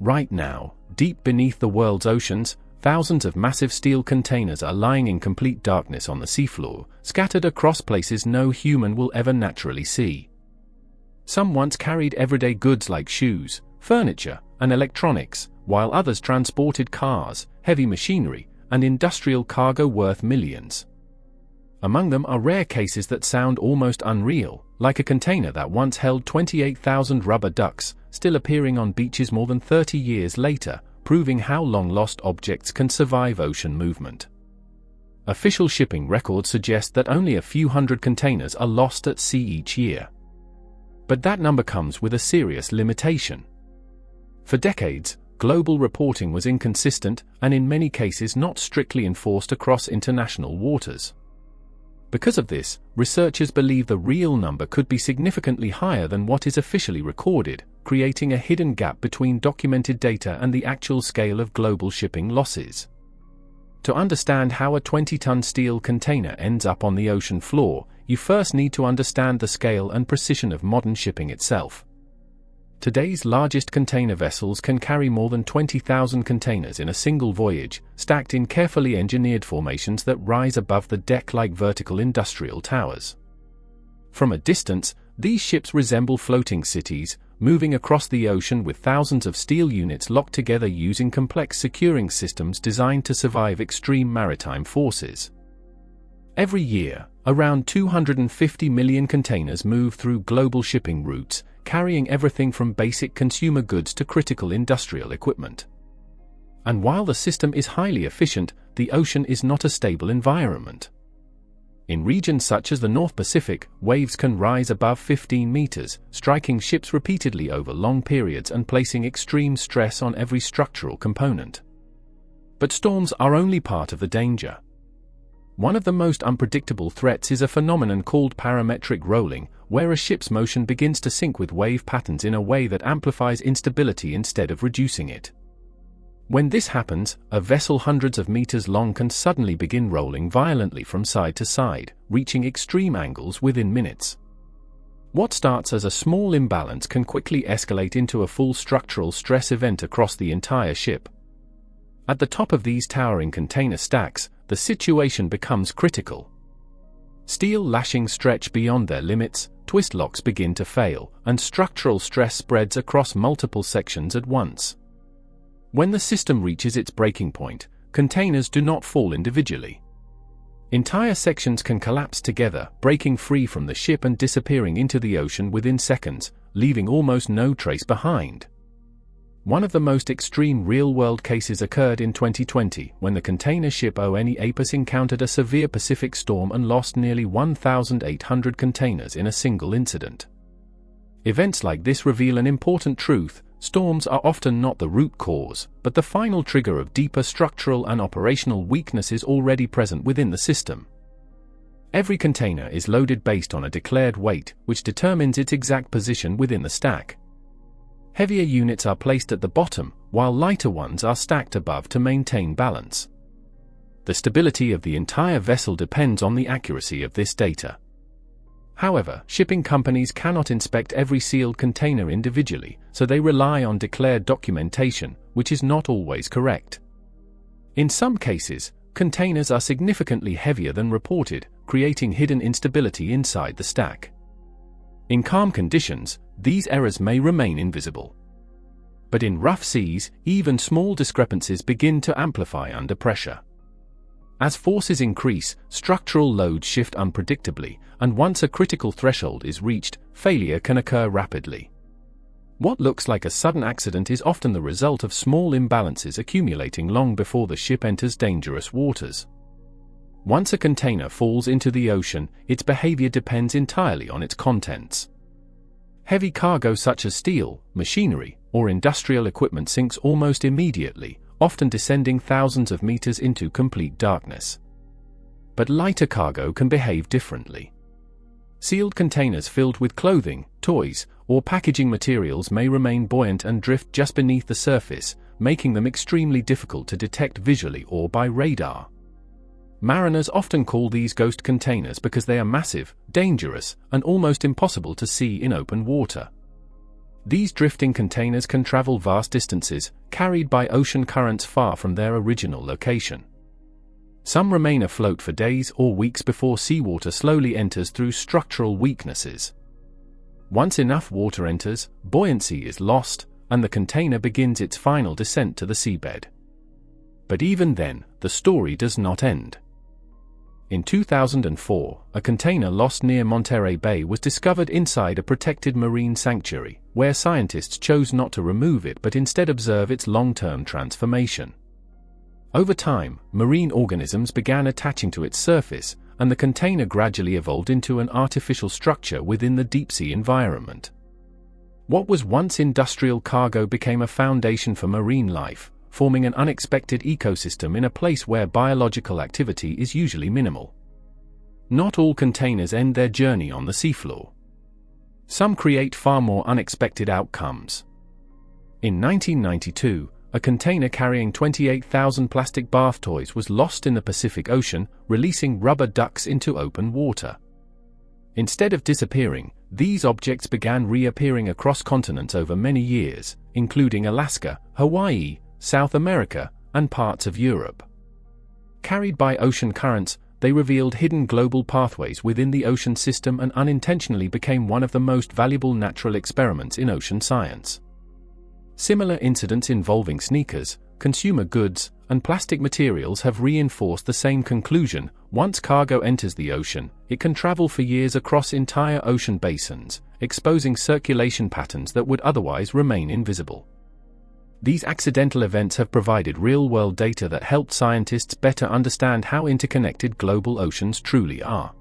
Right now, deep beneath the world's oceans, thousands of massive steel containers are lying in complete darkness on the seafloor, scattered across places no human will ever naturally see. Some once carried everyday goods like shoes, furniture, and electronics, while others transported cars, heavy machinery, and industrial cargo worth millions. Among them are rare cases that sound almost unreal, like a container that once held 28,000 rubber ducks, still appearing on beaches more than 30 years later, proving how long-lost objects can survive ocean movement. Official shipping records suggest that only a few hundred containers are lost at sea each year. But that number comes with a serious limitation. For decades, global reporting was inconsistent and in many cases not strictly enforced across international waters. Because of this, researchers believe the real number could be significantly higher than what is officially recorded, creating a hidden gap between documented data and the actual scale of global shipping losses. To understand how a 20-ton steel container ends up on the ocean floor, you first need to understand the scale and precision of modern shipping itself. Today's largest container vessels can carry more than 20,000 containers in a single voyage, stacked in carefully engineered formations that rise above the deck like vertical industrial towers. From a distance, these ships resemble floating cities, moving across the ocean with thousands of steel units locked together using complex securing systems designed to survive extreme maritime forces. Every year, around 250 million containers move through global shipping routes, carrying everything from basic consumer goods to critical industrial equipment. And while the system is highly efficient, the ocean is not a stable environment. In regions such as the North Pacific, waves can rise above 15 meters, striking ships repeatedly over long periods and placing extreme stress on every structural component. But storms are only part of the danger. One of the most unpredictable threats is a phenomenon called parametric rolling, where a ship's motion begins to sync with wave patterns in a way that amplifies instability instead of reducing it. When this happens, a vessel hundreds of meters long can suddenly begin rolling violently from side to side, reaching extreme angles within minutes. What starts as a small imbalance can quickly escalate into a full structural stress event across the entire ship. At the top of these towering container stacks, the situation becomes critical. Steel lashings stretch beyond their limits, twist locks begin to fail, and structural stress spreads across multiple sections at once. When the system reaches its breaking point, containers do not fall individually. Entire sections can collapse together, breaking free from the ship and disappearing into the ocean within seconds, leaving almost no trace behind. One of the most extreme real-world cases occurred in 2020, when the container ship ONE Apus encountered a severe Pacific storm and lost nearly 1,800 containers in a single incident. Events like this reveal an important truth: storms are often not the root cause, but the final trigger of deeper structural and operational weaknesses already present within the system. Every container is loaded based on a declared weight, which determines its exact position within the stack. Heavier units are placed at the bottom, while lighter ones are stacked above to maintain balance. The stability of the entire vessel depends on the accuracy of this data. However, shipping companies cannot inspect every sealed container individually, so they rely on declared documentation, which is not always correct. In some cases, containers are significantly heavier than reported, creating hidden instability inside the stack. In calm conditions, these errors may remain invisible. But in rough seas, even small discrepancies begin to amplify under pressure. As forces increase, structural loads shift unpredictably, and once a critical threshold is reached, failure can occur rapidly. What looks like a sudden accident is often the result of small imbalances accumulating long before the ship enters dangerous waters. Once a container falls into the ocean, its behavior depends entirely on its contents. Heavy cargo such as steel, machinery, or industrial equipment sinks almost immediately, often descending thousands of meters into complete darkness. But lighter cargo can behave differently. Sealed containers filled with clothing, toys, or packaging materials may remain buoyant and drift just beneath the surface, making them extremely difficult to detect visually or by radar. Mariners often call these ghost containers because they are massive, dangerous, and almost impossible to see in open water. These drifting containers can travel vast distances, carried by ocean currents far from their original location. Some remain afloat for days or weeks before seawater slowly enters through structural weaknesses. Once enough water enters, buoyancy is lost, and the container begins its final descent to the seabed. But even then, the story does not end. In 2004, a container lost near Monterey Bay was discovered inside a protected marine sanctuary, where scientists chose not to remove it but instead observe its long-term transformation. Over time, marine organisms began attaching to its surface, and the container gradually evolved into an artificial structure within the deep-sea environment. What was once industrial cargo became a foundation for marine life, forming an unexpected ecosystem in a place where biological activity is usually minimal. Not all containers end their journey on the seafloor. Some create far more unexpected outcomes. In 1992, a container carrying 28,000 plastic bath toys was lost in the Pacific Ocean, releasing rubber ducks into open water. Instead of disappearing, these objects began reappearing across continents over many years, including Alaska, Hawaii, South America, and parts of Europe. Carried by ocean currents, they revealed hidden global pathways within the ocean system and unintentionally became one of the most valuable natural experiments in ocean science. Similar incidents involving sneakers, consumer goods, and plastic materials have reinforced the same conclusion: once cargo enters the ocean, it can travel for years across entire ocean basins, exposing circulation patterns that would otherwise remain invisible. These accidental events have provided real-world data that helped scientists better understand how interconnected global oceans truly are.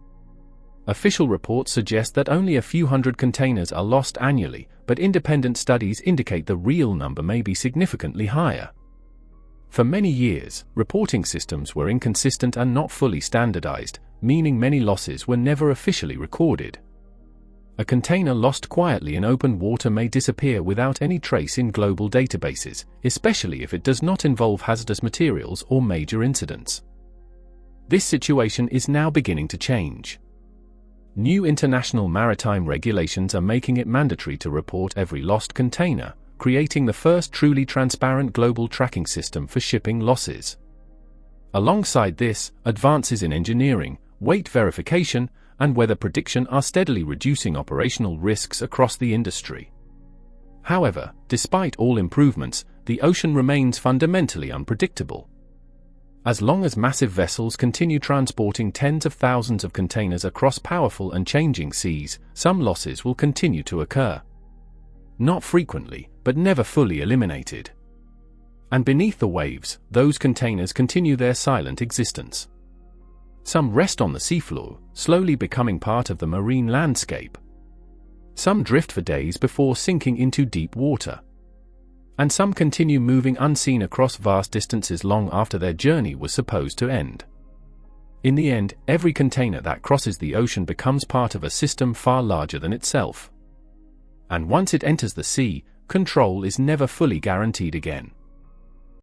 Official reports suggest that only a few hundred containers are lost annually, but independent studies indicate the real number may be significantly higher. For many years, reporting systems were inconsistent and not fully standardized, meaning many losses were never officially recorded. A container lost quietly in open water may disappear without any trace in global databases, especially if it does not involve hazardous materials or major incidents. This situation is now beginning to change. New international maritime regulations are making it mandatory to report every lost container, creating the first truly transparent global tracking system for shipping losses. Alongside this, advances in engineering, weight verification, and weather prediction are steadily reducing operational risks across the industry. However, despite all improvements, the ocean remains fundamentally unpredictable. As long as massive vessels continue transporting tens of thousands of containers across powerful and changing seas, some losses will continue to occur. Not frequently, but never fully eliminated. And beneath the waves, those containers continue their silent existence. Some rest on the seafloor, slowly becoming part of the marine landscape. Some drift for days before sinking into deep water. And some continue moving unseen across vast distances long after their journey was supposed to end. In the end, every container that crosses the ocean becomes part of a system far larger than itself. And once it enters the sea, control is never fully guaranteed again.